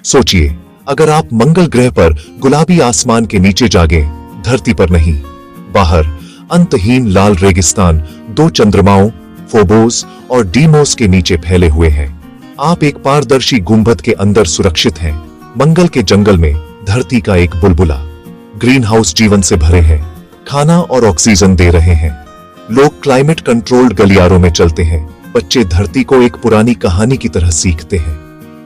सोचिए, अगर आप मंगल ग्रह पर गुलाबी आसमान के नीचे जागे, धरती पर नहीं, बाहर अंतहीन लाल रेगिस्तान दो चंद्रमाओं फोबोस और डीमोस के नीचे फैले हुए हैं। आप एक पारदर्शी गुंबद के अंदर सुरक्षित हैं। मंगल के जंगल में धरती का एक बुलबुला। ग्रीन हाउस जीवन से भरे हैं, खाना और ऑक्सीजन दे रहे हैं। लोग क्लाइमेट कंट्रोल्ड गलियारों में चलते हैं। बच्चे धरती को एक पुरानी कहानी की तरह सीखते हैं।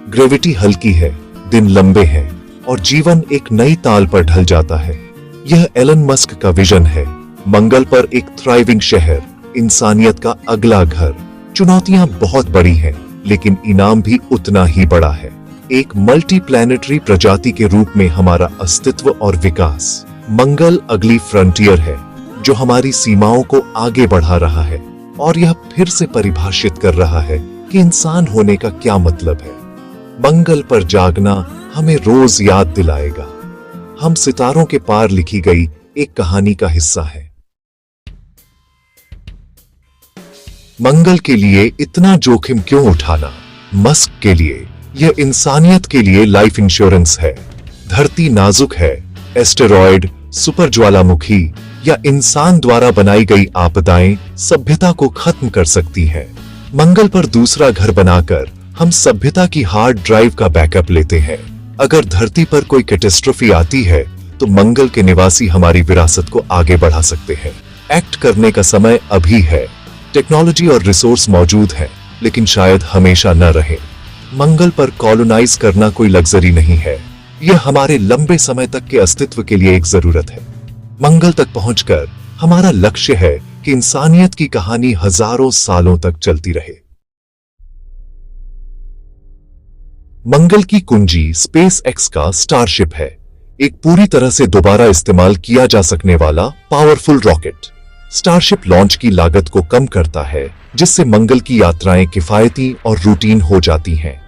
ग्रेविटी हल्की है, दिन लंबे हैं और जीवन एक नई ताल पर ढल जाता है। यह एलन मस्क का विजन है। मंगल पर एक थ्राइविंग शहर, इंसानियत का अगला घर। चुनौतियां बहुत बड़ी हैं, लेकिन इनाम भी उतना ही बड़ा है। एक मल्टी प्लैनेटरी प्रजाति के रूप में हमारा अस्तित्व और विकास। मंगल अगली फ्रंटियर है जो हमारी सीमाओं को आगे बढ़ा रहा है और यह फिर से परिभाषित कर रहा है कि इंसान होने का क्या मतलब है। मंगल पर जागना हमें रोज याद दिलाएगा, हम सितारों के पार लिखी गई एक कहानी का हिस्सा है। मंगल के लिए इतना जोखिम क्यों उठाना? मस्क के लिए यह इंसानियत के लिए लाइफ इंश्योरेंस है। धरती नाजुक है, एस्टेरॉयड, सुपर ज्वालामुखी या इंसान द्वारा बनाई गई आपदाएं सभ्यता को खत्म कर सकती हैं। मंगल पर दूसरा घर बनाकर हम सभ्यता की हार्ड ड्राइव का बैकअप लेते हैं। अगर धरती पर कोई कैटेस्ट्रोफी आती है तो मंगल के निवासी हमारी विरासत को आगे बढ़ा सकते हैं। एक्ट करने का समय अभी है। टेक्नोलॉजी और रिसोर्स मौजूद है, लेकिन शायद हमेशा न रहे। मंगल पर कॉलोनाइज करना कोई लग्जरी नहीं है, यह हमारे लंबे समय तक के अस्तित्व के लिए एक जरूरत है। मंगल तक पहुंचकर हमारा लक्ष्य है कि इंसानियत की कहानी हजारों सालों तक चलती रहे। मंगल की कुंजी स्पेस एक्स का स्टारशिप है, एक पूरी तरह से दोबारा इस्तेमाल किया जा सकने वाला पावरफुल रॉकेट। स्टारशिप लॉन्च की लागत को कम करता है, जिससे मंगल की यात्राएं किफायती और रूटीन हो जाती हैं।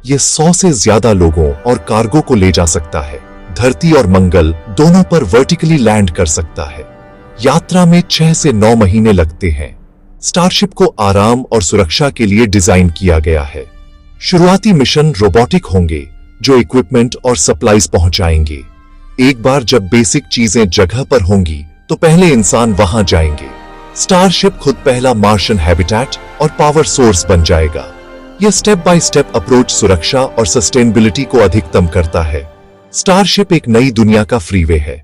यह 100 से ज्यादा लोगों और कार्गो को ले जा सकता है। धरती और मंगल दोनों पर वर्टिकली लैंड कर सकता है। यात्रा में 6 से 9 महीने लगते हैं। स्टारशिप को आराम और सुरक्षा के लिए डिजाइन किया गया है। शुरुआती मिशन रोबोटिक होंगे जो इक्विपमेंट और सप्लाईज पहुंचाएंगे। एक बार जब बेसिक चीजें जगह पर होंगी तो पहले इंसान वहां जाएंगे। स्टारशिप खुद पहला मार्शियन हैबिटेट और पावर सोर्स बन जाएगा। यह स्टेप बाय स्टेप अप्रोच सुरक्षा और सस्टेनेबिलिटी को अधिकतम करता है। स्टारशिप एक नई दुनिया का फ्रीवे है।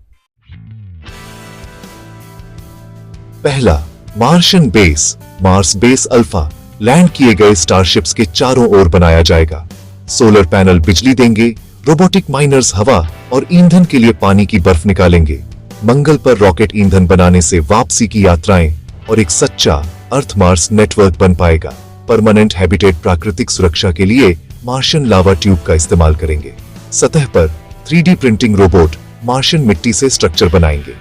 पहला Martian base, Mars base alpha, land किए गए स्टारशिप्स के चारों ओर बनाया जाएगा। सोलर पैनल बिजली देंगे, रोबोटिक माइनर्स हवा और ईंधन के लिए पानी की बर्फ निकालेंगे। मंगल पर रॉकेट ईंधन बनाने से वापसी की यात्राएं और एक सच्चा अर्थ मार्स नेटवर्क बन पाएगा। परमानेंट हैबिटेट प्राकृतिक सुरक्षा के लिए मार्शियन लावा ट्यूब का इस्तेमाल करेंगे। सतह पर 3D प्रिंटिंग रोबोट मार्शियन मिट्टी से स्ट्रक्चर बनाएंगे।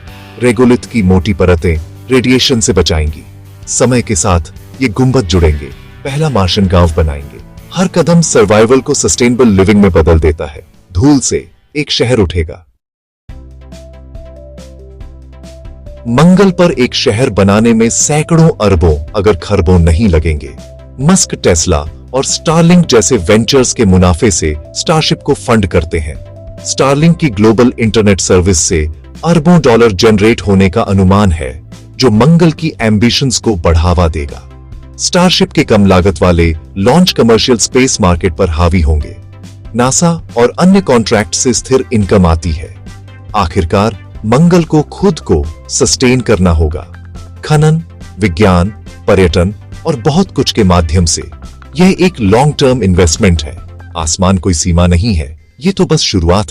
रेगोलिथ की मोटी परतें रेडिएशन से बचाएंगी। समय के साथ ये गुंबद जुड़ेंगे, पहला मार्शियन गांव बनाएंगे। हर कदम सर्वाइवल को सस्टेनेबल लिविंग में बदल देता है। धूल से एक शहर उठेगा। मंगल पर एक शहर बनाने में सैकड़ों अरबों अगर खरबों नहीं लगेंगे। मस्क, टेस्ला और स्टारलिंक जैसे वेंचर्स के मुनाफे से स्टारशिप को फंड करते हैं। स्टारलिंक की ग्लोबल इंटरनेट सर्विस से अरबों डॉलर जनरेट होने का अनुमान है, जो मंगल की एम्बिशंस को बढ़ावा देगा। स्टारशिप के कम लागत वाले लॉन्च कमर्शियल स्पेस मार्केट पर हावी होंगे। नासा और अन्य कॉन्ट्रैक्ट से स्थिर इनकम आती है। आखिरकार मंगल को खुद को सस्टेन करना होगा, खनन, विज्ञान, पर्यटन और बहुत कुछ के माध्यम से। यह एक लॉन्ग टर्म इन्वेस्टमेंट है। आसमान कोई सीमा नहीं है, ये तो बस शुरुआत है।